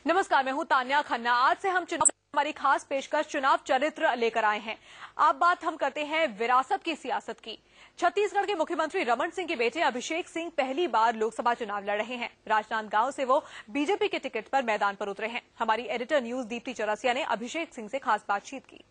नमस्कार, मैं हूं तान्या खन्ना। आज से हम चुनाव हमारी खास पेशकश चुनाव चरित्र लेकर आए हैं। अब बात हम करते हैं विरासत की सियासत की। छत्तीसगढ़ के मुख्यमंत्री रमन सिंह के बेटे अभिषेक सिंह पहली बार लोकसभा चुनाव लड़ रहे हैं। राजनांदगांव से वो बीजेपी के टिकट पर मैदान पर उतरे हैं। हमारी एडिटर न्यूज दीप्ति चौरसिया ने अभिषेक सिंह से खास बातचीत की।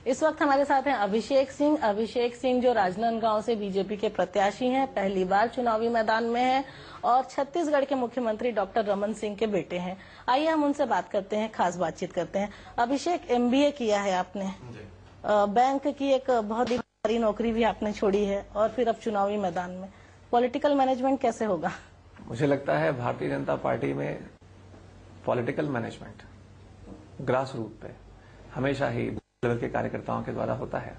इस वक्त हमारे साथ हैं अभिषेक सिंह जो राजनांदगांव से बीजेपी के प्रत्याशी हैं, पहली बार चुनावी मैदान में हैं और छत्तीसगढ़ के मुख्यमंत्री डॉक्टर रमन सिंह के बेटे हैं। आइए हम उनसे बात करते हैं, खास बातचीत करते हैं। अभिषेक, एमबीए किया है आपने, बैंक की एक बहुत ही बड़ी नौकरी भी आपने छोड़ी है और फिर अब चुनावी मैदान में पॉलिटिकल मैनेजमेंट कैसे होगा? मुझे लगता है भारतीय जनता पार्टी में पॉलिटिकल मैनेजमेंट ग्रास रूट पे हमेशा ही लेवल के कार्यकर्ताओं के द्वारा होता है।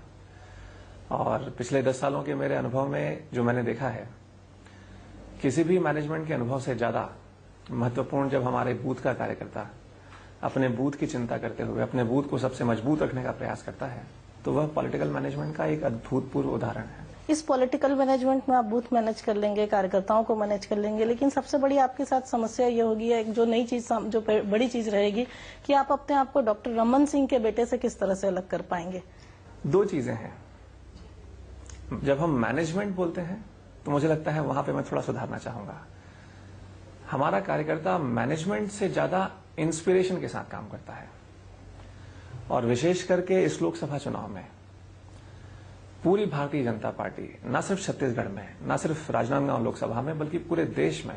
और पिछले 10 सालों के मेरे अनुभव में जो मैंने देखा है, किसी भी मैनेजमेंट के अनुभव से ज्यादा महत्वपूर्ण जब हमारे बूथ का कार्यकर्ता अपने बूथ की चिंता करते हुए अपने बूथ को सबसे मजबूत रखने का प्रयास करता है, तो वह पॉलिटिकल मैनेजमेंट का एक अभूतपूर्व उदाहरण है। इस पॉलिटिकल मैनेजमेंट में आप बूथ मैनेज कर लेंगे, कार्यकर्ताओं को मैनेज कर लेंगे, लेकिन सबसे बड़ी आपके साथ समस्या ये होगी, एक जो नई चीज, जो बड़ी चीज रहेगी कि आप अपने आप को डॉक्टर रमन सिंह के बेटे से किस तरह से अलग कर पाएंगे? 2 चीजें हैं। जब हम मैनेजमेंट बोलते हैं तो मुझे लगता है वहां पे मैं थोड़ा सुधारना चाहूंगा। हमारा कार्यकर्ता मैनेजमेंट से ज्यादा इंस्पिरेशन के साथ काम करता है, और विशेष करके इस लोकसभा चुनाव में पूरी भारतीय जनता पार्टी न सिर्फ छत्तीसगढ़ में, न सिर्फ राजनांदगांव लोकसभा में, बल्कि पूरे देश में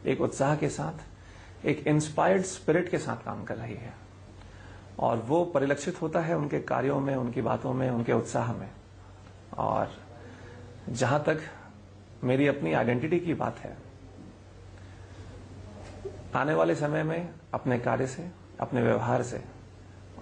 एक उत्साह के साथ, एक इंस्पायर्ड स्पिरिट के साथ काम कर रही है। और वो परिलक्षित होता है उनके कार्यों में, उनकी बातों में, उनके उत्साह में। और जहां तक मेरी अपनी आइडेंटिटी की बात है, आने वाले समय में अपने कार्य से, अपने व्यवहार से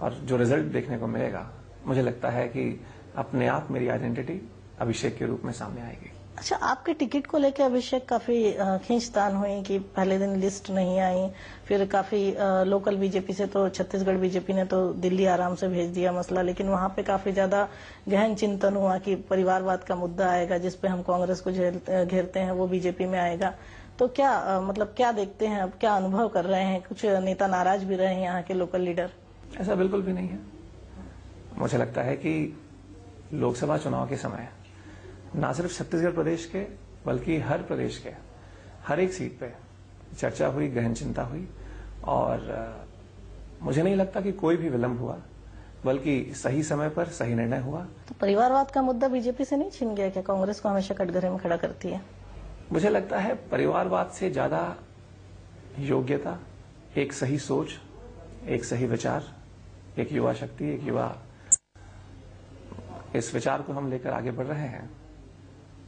और जो रिजल्ट देखने को मिलेगा, मुझे लगता है कि अपने आप मेरी आइडेंटिटी अभिषेक के रूप में सामने आएगी। अच्छा, आपके टिकट को लेकर अभिषेक काफी खींचतान हुई कि पहले दिन लिस्ट नहीं आई, फिर काफी लोकल बीजेपी से तो छत्तीसगढ़ बीजेपी ने तो दिल्ली आराम से भेज दिया मसला, लेकिन वहां पे काफी ज्यादा गहन चिंतन हुआ कि परिवारवाद का मुद्दा आएगा, जिसपे हम कांग्रेस को घेरते हैं, वो बीजेपी में आएगा। तो क्या मतलब क्या देखते हैं, अब क्या अनुभव कर रहे हैं? कुछ नेता नाराज भी रहे हैं यहाँ के लोकल लीडर? ऐसा बिल्कुल भी नहीं है। मुझे लगता है कि लोकसभा चुनाव के समय न सिर्फ छत्तीसगढ़ प्रदेश के, बल्कि हर प्रदेश के हर एक सीट पे चर्चा हुई, गहन चिंता हुई, और मुझे नहीं लगता कि कोई भी विलंब हुआ, बल्कि सही समय पर सही निर्णय हुआ। तो परिवारवाद का मुद्दा बीजेपी से नहीं छिन गया क्या? कांग्रेस को हमेशा कटघरे में खड़ा करती है। मुझे लगता है परिवारवाद से ज्यादा योग्यता, एक सही सोच, एक सही विचार, एक युवा शक्ति, एक युवा, इस विचार को हम लेकर आगे बढ़ रहे हैं,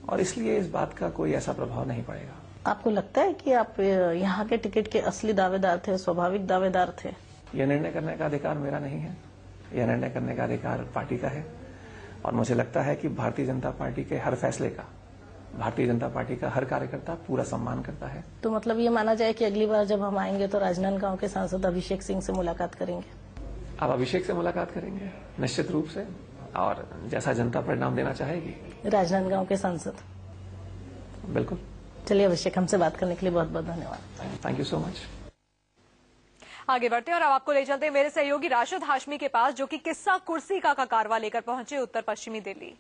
और इसलिए इस बात का कोई ऐसा प्रभाव नहीं पड़ेगा। आपको लगता है कि आप यहाँ के टिकट के असली दावेदार थे, स्वाभाविक दावेदार थे? यह निर्णय करने का अधिकार मेरा नहीं है, यह निर्णय करने का अधिकार पार्टी का है। और मुझे लगता है कि भारतीय जनता पार्टी के हर फैसले का भारतीय जनता पार्टी का हर कार्यकर्ता पूरा सम्मान करता है। तो मतलब ये माना जाए कि अगली बार जब हम आएंगे तो राजनांदगांव के सांसद अभिषेक सिंह से मुलाकात करेंगे? आप अभिषेक से मुलाकात करेंगे निश्चित रूप से, और जैसा जनता परिणाम देना चाहेगी। राजनांदगांव के सांसद? बिल्कुल। चलिए अभिषेक, हमसे बात करने के लिए बहुत बहुत धन्यवाद। Thank you so much. आगे बढ़ते हैं और अब आपको ले चलते हैं मेरे सहयोगी राशिद हाशमी के पास, जो कि किस्सा कुर्सी का कारवा लेकर पहुंचे उत्तर पश्चिमी दिल्ली।